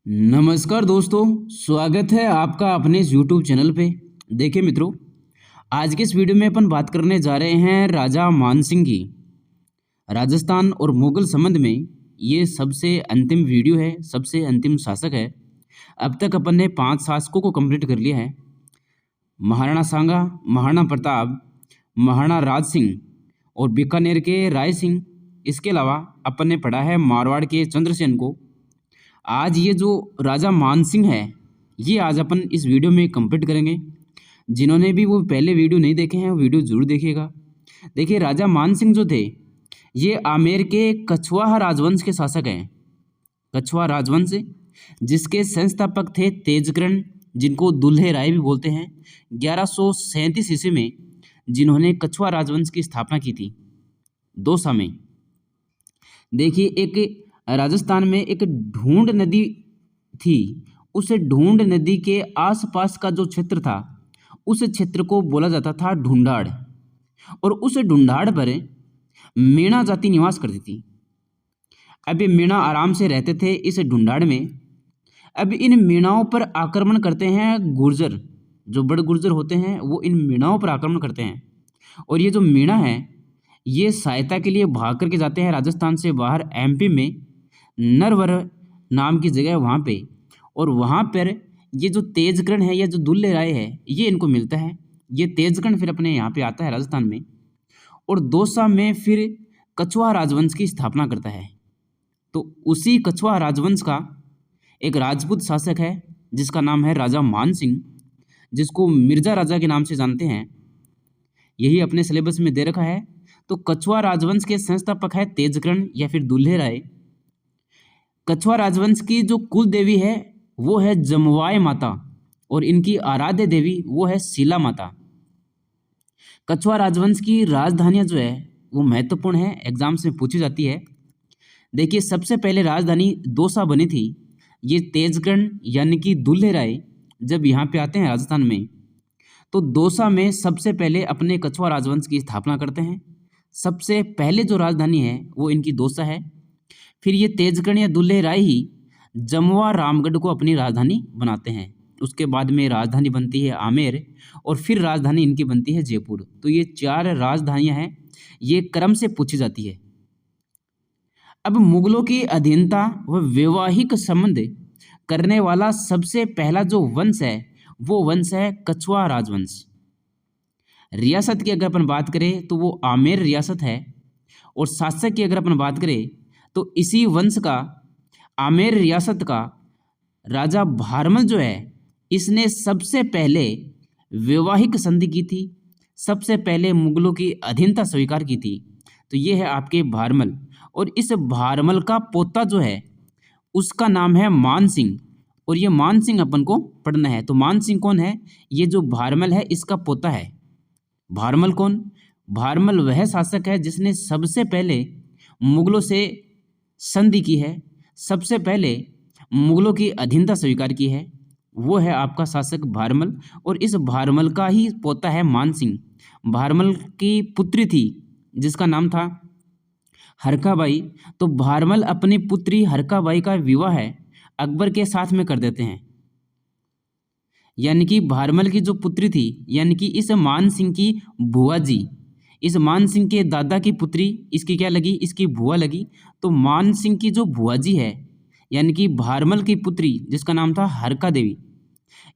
नमस्कार दोस्तों, स्वागत है आपका अपने इस यूट्यूब चैनल पे। देखिए मित्रों, आज के इस वीडियो में अपन बात करने जा रहे हैं राजा मानसिंह की। राजस्थान और मुगल संबंध में ये सबसे अंतिम वीडियो है, सबसे अंतिम शासक है। अब तक अपन ने 5 शासकों को कंप्लीट कर लिया है। महाराणा सांगा, महाराणा प्रताप, महाराणा राज सिंह और बीकानेर के राय सिंह। इसके अलावा अपन ने पढ़ा है मारवाड़ के चंद्रसेन को। आज ये जो राजा मानसिंह है, ये आज अपन इस वीडियो में कंप्लीट करेंगे। जिन्होंने भी वो पहले वीडियो नहीं देखे हैं वो वीडियो जरूर देखिएगा। देखिए, राजा मानसिंह जो थे ये आमेर के कछवाहा राजवंश के शासक हैं। कछवाहा राजवंश जिसके संस्थापक थे तेजकर्ण, जिनको दुल्हे राय भी बोलते हैं। 1137 ईस्वी में जिन्होंने कछवाहा राजवंश की स्थापना की थी दौसा में। देखिए, एक राजस्थान में एक ढूंढ नदी थी। उस ढूंढ नदी के आसपास का जो क्षेत्र था उस क्षेत्र को बोला जाता था ढूंढाड़। और उस ढूंढाड़ पर मीणा जाति निवास करती थी। अब ये मीणा आराम से रहते थे इस ढूंढाड़ में। अब इन मीणाओं पर आक्रमण करते हैं गुर्जर, जो बड़ गुर्जर होते हैं वो इन मीणाओं पर आक्रमण करते हैं। और ये जो मीणा है ये सहायता के लिए भाग करके जाते हैं राजस्थान से बाहर एमपी में नरवर नाम की जगह है वहाँ पे। और वहाँ पर ये जो तेजकर्ण है, ये जो दुल्हे राय है, ये इनको मिलता है। ये तेजकर्ण फिर अपने यहाँ पे आता है राजस्थान में और दौसा में फिर कछवाहा राजवंश की स्थापना करता है। तो उसी कछवाहा राजवंश का एक राजपूत शासक है जिसका नाम है राजा मानसिंह, जिसको मिर्जा राजा के नाम से जानते हैं। यही अपने सिलेबस में दे रखा है। तो कछवाहा राजवंश के संस्थापक है तेजकर्ण या फिर दुल्हे राय। कछवाहा राजवंश की जो कुल देवी है वो है जमवाय माता और इनकी आराध्य देवी वो है शीला माता। कछवाहा राजवंश की राजधानियां जो है वो महत्वपूर्ण है, एग्जाम्स में पूछी जाती है। देखिए, सबसे पहले राजधानी दौसा बनी थी। ये तेजकर्ण यानी कि दुल्हे राय जब यहाँ पे आते हैं राजस्थान में तो दौसा में सबसे पहले अपने कछवाहा राजवंश की स्थापना करते हैं। सबसे पहले जो राजधानी है वो इनकी दौसा है। फिर ये तेजकर्ण या दुल्हे राय ही जमवा रामगढ़ को अपनी राजधानी बनाते हैं। उसके बाद में राजधानी बनती है आमेर और फिर राजधानी इनकी बनती है जयपुर। तो ये 4 राजधानियां हैं, ये क्रम से पूछी जाती है। अब मुगलों की अधीनता व वैवाहिक संबंध करने वाला सबसे पहला जो वंश है वो वंश है कछवाहा राजवंश। रियासत की अगर अपन बात करें तो वो आमेर रियासत है। और शासक की अगर अपन बात करें तो इसी वंश का आमेर रियासत का राजा भारमल जो है इसने सबसे पहले वैवाहिक संधि की थी, सबसे पहले मुगलों की अधीनता स्वीकार की थी। तो ये है आपके भारमल। और इस भारमल का पोता जो है उसका नाम है मानसिंह। और ये मानसिंह अपन को पढ़ना है। तो मानसिंह कौन है? ये जो भारमल है इसका पोता है। भारमल कौन? भारमल वह शासक है जिसने सबसे पहले मुगलों से संधि की है, सबसे पहले मुगलों की अधीनता स्वीकार की है। वो है आपका शासक भारमल। और इस भारमल का ही पोता है मानसिंह। भारमल की पुत्री थी जिसका नाम था हरकाबाई। तो भारमल अपनी पुत्री हरकाबाई का विवाह है अकबर के साथ में कर देते हैं। यानी कि भारमल की जो पुत्री थी, यानी कि इस मानसिंह की बुआ जी, इस मानसिंह के दादा की पुत्री इसकी क्या लगी? इसकी बुआ लगी। तो मानसिंह की जो बुआ जी है यानी कि भारमल की पुत्री जिसका नाम था हरका देवी,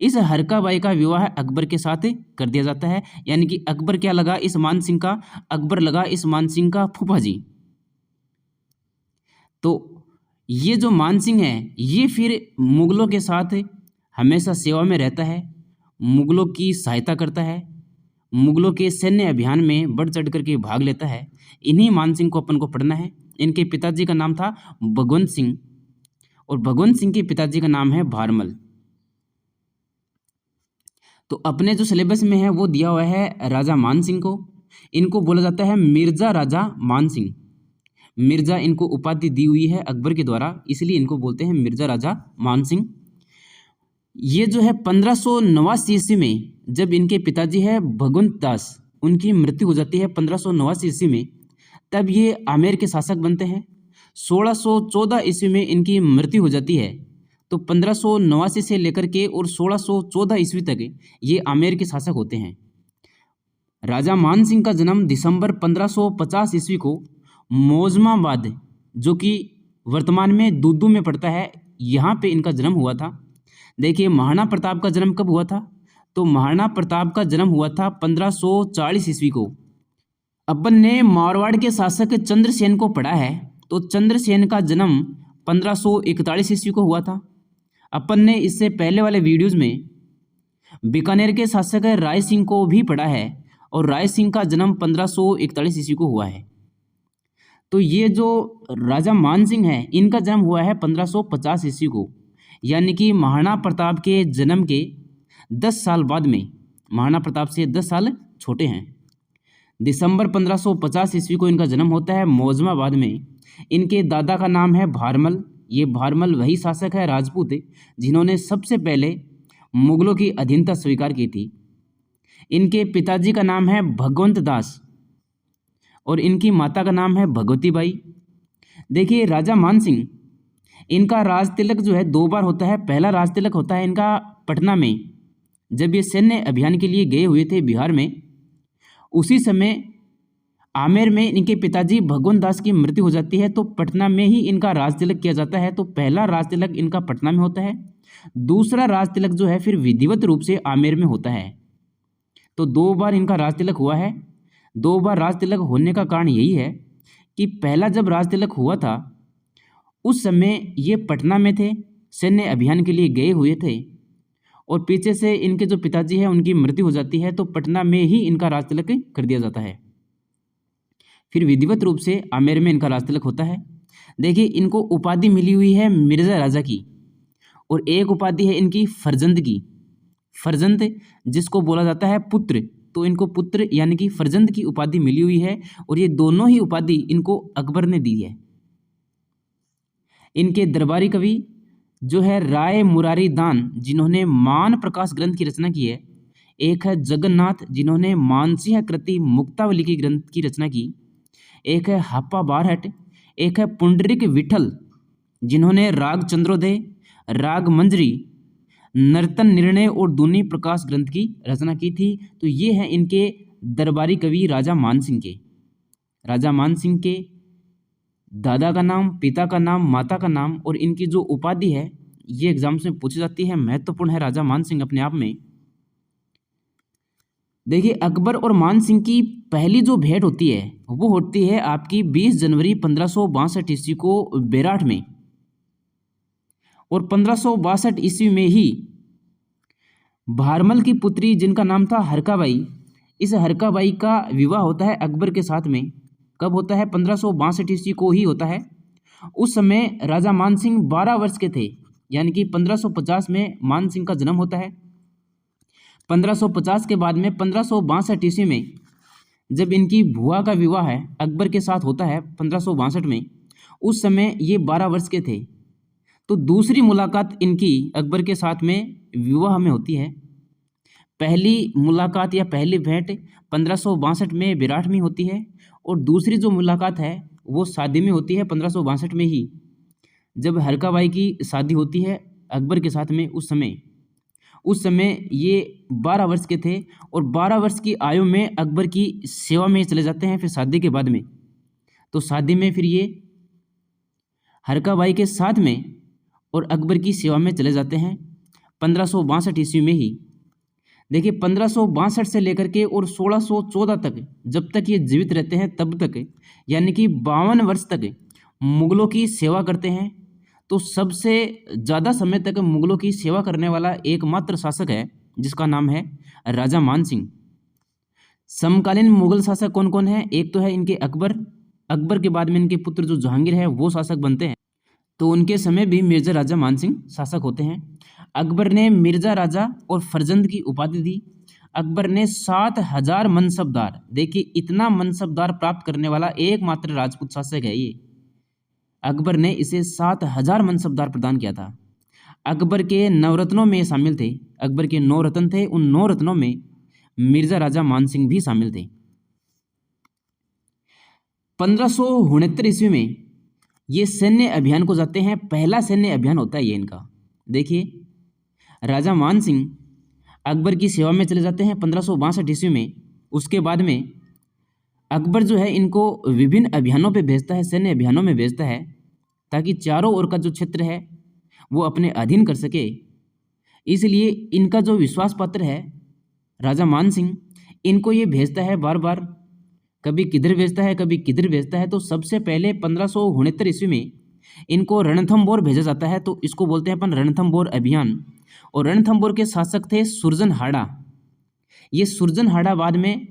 इस हरकाबाई का विवाह अकबर के साथ कर दिया जाता है। यानी कि अकबर क्या लगा इस मानसिंह का? अकबर लगा इस मानसिंह का फूफा जी। तो ये जो मानसिंह है ये फिर मुगलों के साथ हमेशा सेवा में रहता है, मुगलों की सहायता करता है, मुगलों के सैन्य अभियान में बढ़ चढ़ करके भाग लेता है। इन्हीं मानसिंह को अपन को पढ़ना है। इनके पिताजी का नाम था भगवंत सिंह और भगवंत सिंह के पिताजी का नाम है भारमल। तो अपने जो सिलेबस में है वो दिया हुआ है राजा मानसिंह को। इनको बोला जाता है मिर्जा राजा मानसिंह। मिर्जा इनको उपाधि दी हुई है अकबर के द्वारा, इसलिए इनको बोलते हैं मिर्जा राजा मानसिंह। ये जो है 1589 ईस्वी में जब इनके पिताजी है भगवंत दास, उनकी मृत्यु हो जाती है 1589 ईस्वी में, तब ये आमेर के शासक बनते हैं। 1614 ईस्वी में इनकी मृत्यु हो जाती है तो 1589 से लेकर के और 1614 ईस्वी तक ये आमेर के शासक होते हैं। राजा मान सिंह का जन्म दिसंबर 1550 ईस्वी को मौजमाबाद, जो कि वर्तमान में दूदू में पड़ता है, यहाँ पे इनका जन्म हुआ था। देखिए महाराणा प्रताप का जन्म कब हुआ था? तो महाराणा प्रताप का जन्म हुआ था 1540 ईस्वी को। अपन ने मारवाड़ के शासक चंद्रसेन को पढ़ा है, तो चंद्रसेन का जन्म 1541 ईस्वी को हुआ था। अपन ने इससे पहले वाले वीडियोज़ में बीकानेर के शासक राय सिंह को भी पढ़ा है, और राय सिंह का जन्म 1541 ईस्वी को हुआ है। तो ये जो राजा मान सिंह है, इनका जन्म हुआ है 1550 ईस्वी को, यानी कि महाराणा प्रताप के जन्म के 10 साल बाद में। महाराणा प्रताप से 10 साल छोटे हैं। दिसंबर 1550 ईस्वी को इनका जन्म होता है मौजमाबाद में। इनके दादा का नाम है भारमल। ये भारमल वही शासक है राजपूत जिन्होंने सबसे पहले मुगलों की अधीनता स्वीकार की थी। इनके पिताजी का नाम है भगवंत दास और इनकी माता का नाम है भगवती बाई। देखिए राजा मान सिंह, इनका राज तिलक जो है 2 बार होता है। पहला राज तिलक होता है इनका पटना में, जब ये सैन्य अभियान के लिए गए हुए थे बिहार में। उसी समय आमेर में इनके पिताजी भगवंत दास की मृत्यु हो जाती है, तो पटना में ही इनका राज तिलक किया जाता है। तो पहला राज तिलक इनका पटना में होता है। दूसरा राज तिलक जो है फिर विधिवत रूप से आमेर में होता है। तो 2 बार इनका राज तिलक हुआ है। 2 बार राज तिलक होने का कारण यही है कि पहला जब राज तिलक हुआ था उस समय ये पटना में थे, सैन्य अभियान के लिए गए हुए थे, और पीछे से इनके जो पिताजी हैं उनकी मृत्यु हो जाती है, तो पटना में ही इनका राज तिलक कर दिया जाता है। फिर विधिवत रूप से आमेर में इनका राज तिलक होता है। देखिए इनको उपाधि मिली हुई है मिर्जा राजा की, और एक उपाधि है इनकी फरजंद की। फरजंद जिसको बोला जाता है पुत्र, तो इनको पुत्र यानी कि फरजंद की उपाधि मिली हुई है, और ये दोनों ही उपाधि इनको अकबर ने दी है। इनके दरबारी कवि जो है राय मुरारी दान, जिन्होंने मान प्रकाश ग्रंथ की रचना की है। एक है जगन्नाथ, जिन्होंने मानसिंह कृति मुक्तावली की ग्रंथ की रचना की। एक है हापा बारहट। एक है पुंडरिक विठल, जिन्होंने राग चंद्रोदय, राग मंजरी, नर्तन निर्णय और दूनी प्रकाश ग्रंथ की रचना की थी। तो ये हैं इनके दरबारी कवि राजा मान सिंह के। राजा मान सिंह के दादा का नाम, पिता का नाम, माता का नाम और इनकी जो उपाधि है, ये एग्जाम्स में पूछी जाती है, महत्वपूर्ण है राजा मान सिंह अपने आप में। देखिए अकबर और मान सिंह की पहली जो भेंट होती है वो होती है आपकी 20 जनवरी 1562 ईस्वी को बेराठ में, और 1562 ईस्वी में ही भारमल की पुत्री जिनका नाम था हरकाबाई, इस हरकाबाई का विवाह होता है अकबर के साथ में। कब होता है? 1562 ईस्वी को ही होता है। उस समय राजा मान सिंह 12 वर्ष के थे, यानी कि 1550 में मान सिंह का जन्म होता है। 1550 के बाद में 1562 ईस्वी में जब इनकी बुआ का विवाह है अकबर के साथ होता है 1562 में, उस समय ये 12 वर्ष के थे। तो दूसरी मुलाकात इनकी अकबर के साथ में विवाह में होती है। पहली मुलाकात या पहली भेंट 1562 में बेराठ में होती है, और दूसरी जो मुलाकात है वो शादी में होती है 1562 में ही, जब हरकाबाई की शादी होती है अकबर के साथ में। उस समय ये 12 वर्ष के थे, और 12 वर्ष की आयु में अकबर की सेवा में चले जाते हैं फिर शादी के बाद में। तो शादी में फिर ये हरकाबाई के साथ में और अकबर की सेवा में चले जाते हैं 1562 ईस्वी में ही। देखिए 1562 से लेकर के और 1614 तक, जब तक ये जीवित रहते हैं तब तक, यानी कि 52 वर्ष तक मुगलों की सेवा करते हैं। तो सबसे ज़्यादा समय तक मुगलों की सेवा करने वाला एकमात्र शासक है जिसका नाम है राजा मान सिंह। समकालीन मुगल शासक कौन कौन है? एक तो है इनके अकबर के बाद में इनके पुत्र जो जहांगीर है वो शासक बनते हैं। तो उनके समय भी मिर्जा राजा मान सिंह शासक होते हैं। अकबर ने मिर्जा राजा और फरजंद की उपाधि दी। अकबर ने 7000 मनसबदार, देखिए इतना मनसबदार प्राप्त करने वाला एकमात्र राजपूत शासक है ये। अकबर ने इसे 7000 मनसबदार प्रदान किया था। अकबर के नवरत्नों में शामिल थे। अकबर के 9 रत्न थे, उन 9 रत्नों में मिर्जा राजा मान सिंह भी शामिल थे। 1569 ईस्वी में ये सैन्य अभियान को जाते हैं। पहला सैन्य अभियान होता है ये इनका। देखिए, राजा मान सिंह अकबर की सेवा में चले जाते हैं 1562 ईस्वी में। उसके बाद में अकबर जो है इनको विभिन्न अभियानों पे भेजता है, सैन्य अभियानों में भेजता है, ताकि चारों ओर का जो क्षेत्र है वो अपने अधीन कर सके। इसलिए इनका जो विश्वास पात्र है राजा मान सिंह, इनको ये भेजता है बार बार, कभी किधर भेजता है कभी किधर भेजता है। तो सबसे पहले 1569 ईस्वी में इनको रणथंभौर भेजा जाता है, तो इसको बोलते हैं अपन रणथंभौर अभियान। और रणथंभौर के शासक थे सुरजनहाड़ा। ये सुरजनहाड़ा बाद में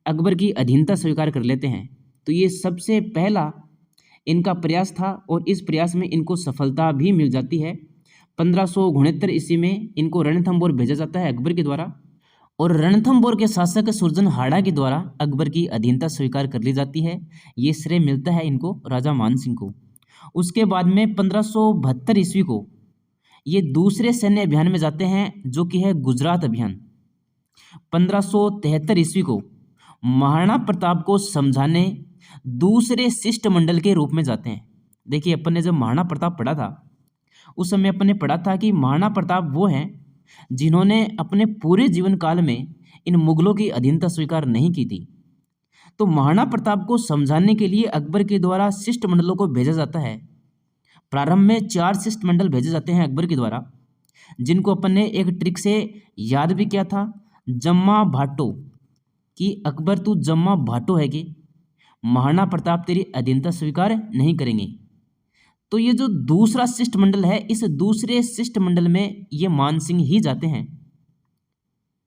अकबर की अधीनता स्वीकार कर लेते हैं। तो ये सबसे पहला इनका प्रयास था और इस प्रयास में इनको सफलता भी मिल जाती है। 1569 ईस्वी में इनको रणथंभौर भेजा जाता है अकबर के द्वारा, और रणथंभौर के शासक सुरजनहाड़ा के द्वारा अकबर की अधीनता स्वीकार कर ली जाती है। ये श्रेय मिलता है इनको, राजा मान सिंह को। उसके बाद में 1572 ईस्वी को ये दूसरे सैन्य अभियान में जाते हैं, जो कि है गुजरात अभियान। 1573 ईस्वी को महाराणा प्रताप को समझाने दूसरे शिष्टमंडल के रूप में जाते हैं। देखिए, अपन ने जब महाराणा प्रताप पढ़ा था उस समय अपन ने पढ़ा था कि महाराणा प्रताप वो हैं जिन्होंने अपने पूरे जीवन काल में इन मुगलों की अधीनता स्वीकार नहीं की थी। तो महाराणा प्रताप को समझाने के लिए अकबर के द्वारा शिष्टमंडलों को भेजा जाता है। प्रारंभ में 4 शिष्टमंडल भेजे जाते हैं अकबर के द्वारा, जिनको अपन ने एक ट्रिक से याद भी किया था, जम्मा भाटो, कि अकबर तू जम्मा भाटो है कि महाराणा प्रताप तेरी अधीनता स्वीकार नहीं करेंगे। तो ये जो दूसरा शिष्टमंडल है, इस दूसरे शिष्टमंडल में ये मान सिंह ही जाते हैं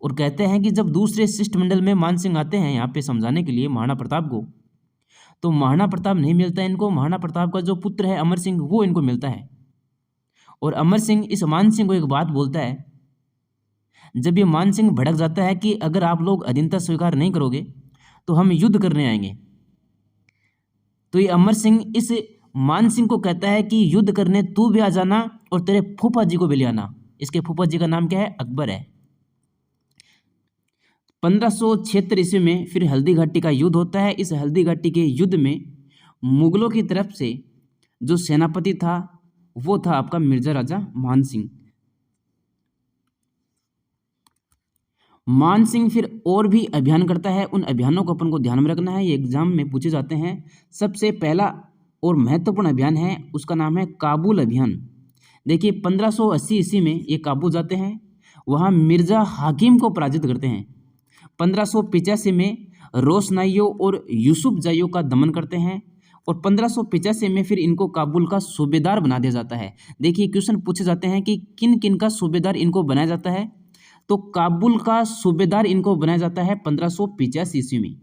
और कहते हैं कि जब दूसरे शिष्टमंडल में मान सिंह आते हैं यहाँ पे समझाने के लिए महाराणा प्रताप को, तो महाराणा प्रताप नहीं मिलता है इनको। महाराणा प्रताप का जो पुत्र है अमर सिंह, वो इनको मिलता है। और अमर सिंह इस मान सिंह को एक बात बोलता है। जब ये मान सिंह भड़क जाता है कि अगर आप लोग अधीनता स्वीकार नहीं करोगे तो हम युद्ध करने आएंगे, तो ये अमर सिंह इस मान सिंह को कहता है कि युद्ध करने तू भी आ जाना और तेरे फूफा जी को भी ले आना। इसके फूफा जी का नाम क्या है? अकबर है। 1576 ईस्वी में फिर हल्दी घाटी का युद्ध होता है। इस हल्दी घाटी के युद्ध में मुगलों की तरफ से जो सेनापति था वो था आपका मिर्जा राजा मान सिंह। मान सिंह फिर और भी अभियान करता है। उन अभियानों को अपन को ध्यान में रखना है, ये एग्जाम में पूछे जाते हैं। सबसे पहला और महत्वपूर्ण अभियान है, उसका नाम है काबुल अभियान। देखिए, 1580 ईस्वी में ये काबुल जाते हैं, वहाँ मिर्जा हाकिम को पराजित करते हैं। 1585 में रोशनाइयों और यूसुफ जाइयों का दमन करते हैं और 1585 में फिर इनको काबुल का सूबेदार बना दिया जाता है। देखिए, क्वेश्चन पूछे जाते हैं कि किन किन का सूबेदार इनको बनाया जाता है, तो काबुल का सूबेदार इनको बनाया जाता है 1585 ईस्वी में।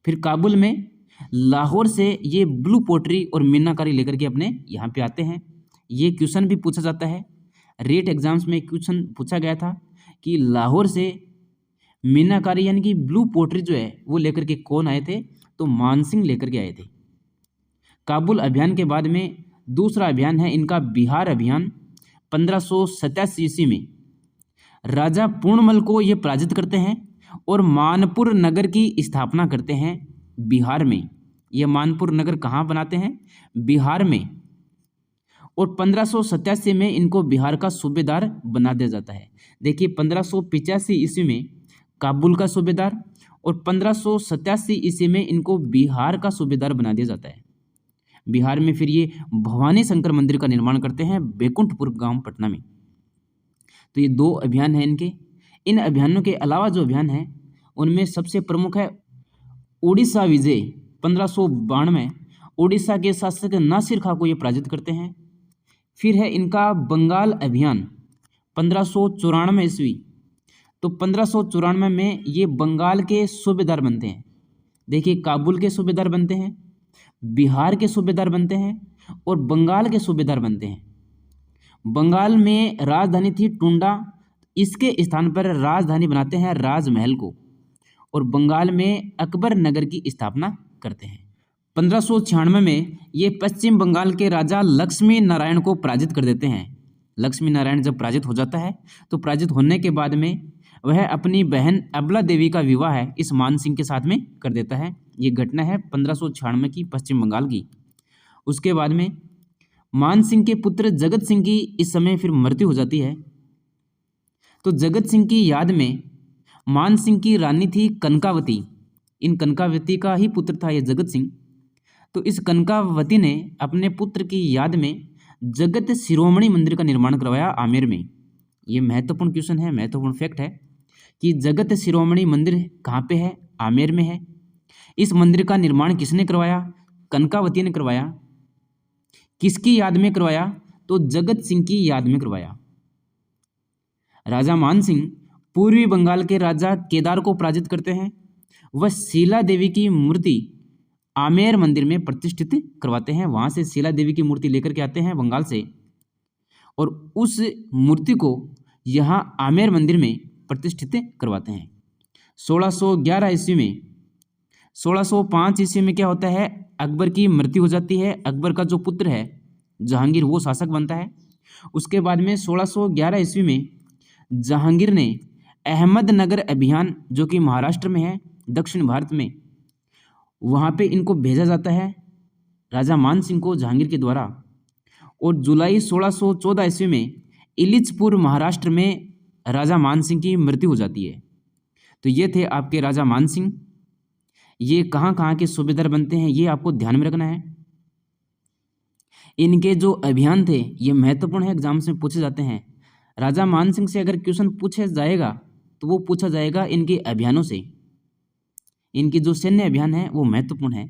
फिर काबुल में लाहौर से ये ब्लू पोट्री और मीनाकारी लेकर के अपने यहाँ पे आते हैं। ये क्वेश्चन भी पूछा जाता है, रेट एग्जाम्स में क्वेश्चन पूछा गया था कि लाहौर से मीनाकारी यानी कि ब्लू पोट्री जो है वो लेकर के कौन आए थे, तो मान सिंह लेकर के आए थे। काबुल अभियान के बाद में दूसरा अभियान है इनका बिहार अभियान। 1587 ईस्वी में राजा पूर्णमल को ये पराजित करते हैं और मानपुर नगर की स्थापना करते हैं बिहार में। ये मानपुर नगर कहाँ बनाते हैं? बिहार में। और 1587 में इनको बिहार का सूबेदार बना दिया जाता है। देखिए, 1585 ईस्वी में काबुल का सूबेदार और 1587 ईस्वी में इनको बिहार का सूबेदार बना दिया जाता है। बिहार में फिर ये भवानी शंकर मंदिर का निर्माण करते हैं बैकुंठपुर गांव पटना में। तो ये 2 अभियान हैं इनके। इन अभियानों के अलावा जो अभियान है उनमें सबसे प्रमुख है उड़ीसा विजय। 1592 उड़ीसा के शासक नासिर खां को ये पराजित करते हैं। फिर है इनका बंगाल अभियान 1594 ईस्वी। तो 1594 में ये बंगाल के सूबेदार बनते हैं। देखिए, काबुल के सूबेदार बनते हैं, बिहार के सूबेदार बनते हैं और बंगाल के सूबेदार बनते हैं। बंगाल में राजधानी थी टुंडा, इसके स्थान पर राजधानी बनाते हैं राजमहल को और बंगाल में अकबर नगर की स्थापना करते हैं। 1596 में ये पश्चिम बंगाल के राजा लक्ष्मी नारायण को पराजित कर देते हैं। लक्ष्मी नारायण जब पराजित हो जाता है तो पराजित होने के बाद में वह अपनी बहन अबला देवी का विवाह है इस मान सिंह के साथ में कर देता है। ये घटना है 1596 की पश्चिम बंगाल की। उसके बाद में मान सिंह के पुत्र जगत सिंह की इस समय फिर मृत्यु हो जाती है। तो जगत सिंह की याद में मान सिंह की रानी थी कनकावती। इन कनकावती का ही पुत्र था ये जगत सिंह। तो इस कनकावती ने अपने पुत्र की याद में जगत शिरोमणि मंदिर का निर्माण करवाया आमेर में। ये महत्वपूर्ण क्वेश्चन है, महत्वपूर्ण फैक्ट है कि जगत शिरोमणि मंदिर कहाँ पे है? आमेर में है। इस मंदिर का निर्माण किसने करवाया? कनकावती ने करवाया। किसकी याद में करवाया? तो जगत सिंह की याद में करवाया। राजा मान सिंह पूर्वी बंगाल के राजा केदार को पराजित करते हैं। वह शीला देवी की मूर्ति आमेर मंदिर में प्रतिष्ठित करवाते हैं। वहाँ से शीला देवी की मूर्ति लेकर के आते हैं बंगाल से और उस मूर्ति को यहाँ आमेर मंदिर में प्रतिष्ठित करवाते हैं। 1611 ईस्वी में 1605 ईस्वी में क्या होता है? अकबर की मृत्यु हो जाती है। अकबर का जो पुत्र है जहांगीर वो शासक बनता है। उसके बाद में 1611 ईस्वी में जहांगीर ने अहमदनगर अभियान जो कि महाराष्ट्र में है, दक्षिण भारत में, वहाँ पे इनको भेजा जाता है राजा मान सिंह को जहांगीर के द्वारा। और जुलाई 1614 ईस्वी में इलिचपुर महाराष्ट्र में राजा मान सिंह की मृत्यु हो जाती है। तो ये थे आपके राजा मान सिंह। ये कहाँ कहाँ के सूबेदार बनते हैं ये आपको ध्यान में रखना है। इनके जो अभियान थे ये महत्वपूर्ण है, एग्जाम्स में पूछे जाते हैं। राजा मान सिंह से अगर क्वेश्चन पूछा जाएगा तो वो पूछा जाएगा इनके अभियानों से। इनके जो सैन्य अभियान है वो महत्वपूर्ण है।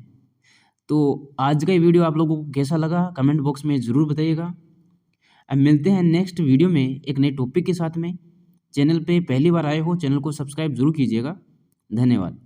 तो आज का ये वीडियो आप लोगों को कैसा लगा कमेंट बॉक्स में ज़रूर बताइएगा। अब मिलते हैं नेक्स्ट वीडियो में एक नए टॉपिक के साथ में। चैनल पे पहली बार आए हो चैनल को सब्सक्राइब जरूर कीजिएगा। धन्यवाद।